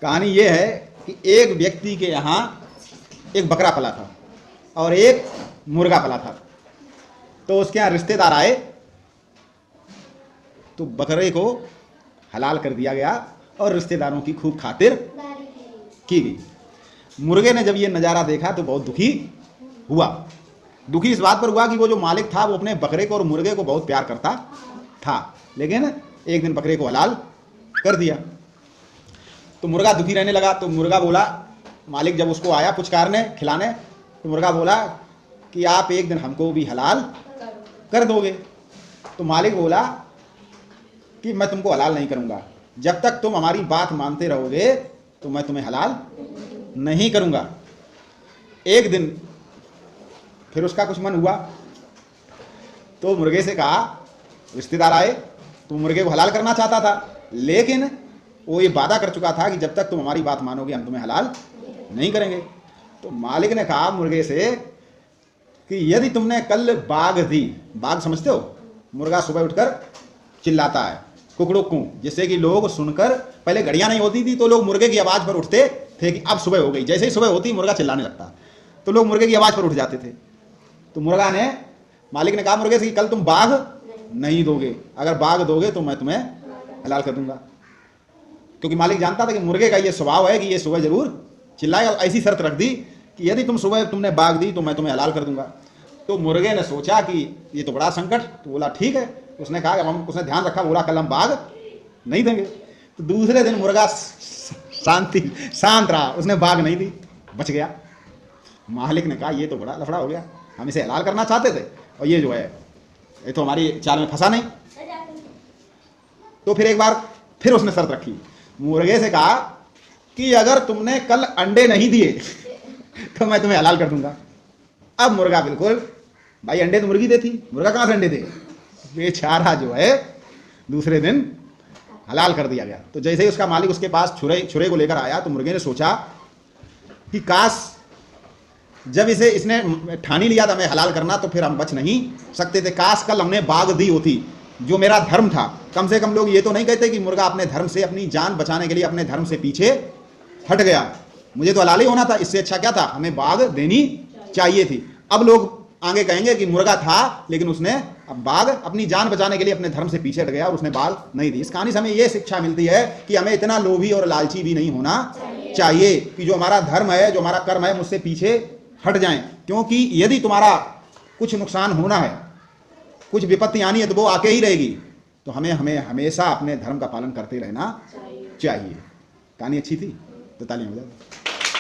कहानी ये है कि एक व्यक्ति के यहाँ एक बकरा पला था और एक मुर्गा पला था। तो उसके यहाँ रिश्तेदार आए तो बकरे को हलाल कर दिया गया और रिश्तेदारों की खूब खातिर की गई। मुर्गे ने जब ये नज़ारा देखा तो बहुत दुखी हुआ। दुखी इस बात पर हुआ कि वो जो मालिक था वो अपने बकरे को और मुर्गे को बहुत प्यार करता था, लेकिन एक दिन बकरे को हलाल कर दिया। तो मुर्गा दुखी रहने लगा। तो मुर्गा बोला, मालिक जब उसको आया पुचकारने खिलाने, तो मुर्गा बोला कि आप एक दिन हमको भी हलाल कर दोगे। तो मालिक बोला कि मैं तुमको हलाल नहीं करूंगा, जब तक तुम हमारी बात मानते रहोगे तो मैं तुम्हें हलाल नहीं करूंगा। एक दिन फिर उसका कुछ मन हुआ तो मुर्गे से कहा, रिश्तेदार आए तो मुर्गे को हलाल करना चाहता था, लेकिन वो ये वादा कर चुका था कि जब तक तुम हमारी बात मानोगे हम तुम्हें हलाल नहीं करेंगे। तो मालिक ने कहा मुर्गे से कि यदि तुमने कल बाघ दी, बाघ समझते हो, मुर्गा सुबह उठकर चिल्लाता है कुकड़ुक्कू, जिससे कि लोग सुनकर, पहले घड़ियां नहीं होती थी तो लोग मुर्गे की आवाज़ पर उठते थे कि अब सुबह हो गई, जैसे ही सुबह होती मुर्गा चिल्लाने लगता तो लोग मुर्गे की आवाज़ पर उठ जाते थे। तो मुर्गा ने, मालिक ने कहा मुर्गे से कि कल तुम बाघ नहीं दोगे, अगर बाघ दोगे तो मैं तुम्हें हलाल कर दूंगा। क्योंकि मालिक जानता था कि मुर्गे का ये स्वभाव है कि ये सुबह जरूर चिल्लाएगा। ऐसी शर्त रख दी कि यदि तुम सुबह तुमने बाघ दी तो मैं तुम्हें हलाल कर दूंगा। तो मुर्गे ने सोचा कि ये तो बड़ा संकट, तो बोला ठीक है। उसने कहा कि उसने ध्यान रखा, बोला कल हम बाघ नहीं देंगे। तो दूसरे दिन मुर्गा शांत रहा, उसने बाघ नहीं दी, बच गया। मालिक ने कहा ये तो बड़ा लफड़ा हो गया, हम इसे हलाल करना चाहते थे और ये जो है ये तो हमारी चाल में फंसा नहीं। तो फिर एक बार फिर उसने शर्त रखी, मुर्गे से कहा कि अगर तुमने कल अंडे नहीं दिए तो मैं तुम्हें हलाल कर दूंगा। अब मुर्गा बिल्कुल, भाई अंडे तो मुर्गी देती, मुर्गा कहां से अंडे दे, बेचारा जो है दूसरे दिन हलाल कर दिया गया। तो जैसे ही उसका मालिक उसके पास छुरे को लेकर आया तो मुर्गे ने सोचा कि काश जब इसने ठानी लिया था हमें हलाल करना तो फिर हम बच नहीं सकते थे, काश कल हमने बाघ दी होती जो मेरा धर्म था। कम से कम लोग ये तो नहीं कहते कि मुर्गा अपने धर्म से, अपनी जान बचाने के लिए अपने धर्म से पीछे हट गया, मुझे तो हलाल ही होना था, इससे अच्छा क्या था, हमें बाघ देनी चाहिए थी। अब लोग आगे कहेंगे कि मुर्गा था लेकिन उसने अब बाघ अपनी जान बचाने के लिए अपने धर्म से पीछे हट गया और उसने बाघ नहीं दी। इस कहानी से हमें यह शिक्षा मिलती है कि हमें इतना लोभी और लालची भी नहीं होना चाहिए कि जो हमारा धर्म है, जो हमारा कर्म है, मुझसे पीछे हट जाएं। क्योंकि यदि तुम्हारा कुछ नुकसान होना है, कुछ विपत्ति आनी है तो वो आके ही रहेगी। तो हमें हमेशा अपने धर्म का पालन करते रहना चाहिए। कहानी अच्छी थी तो तालियां बजाओ।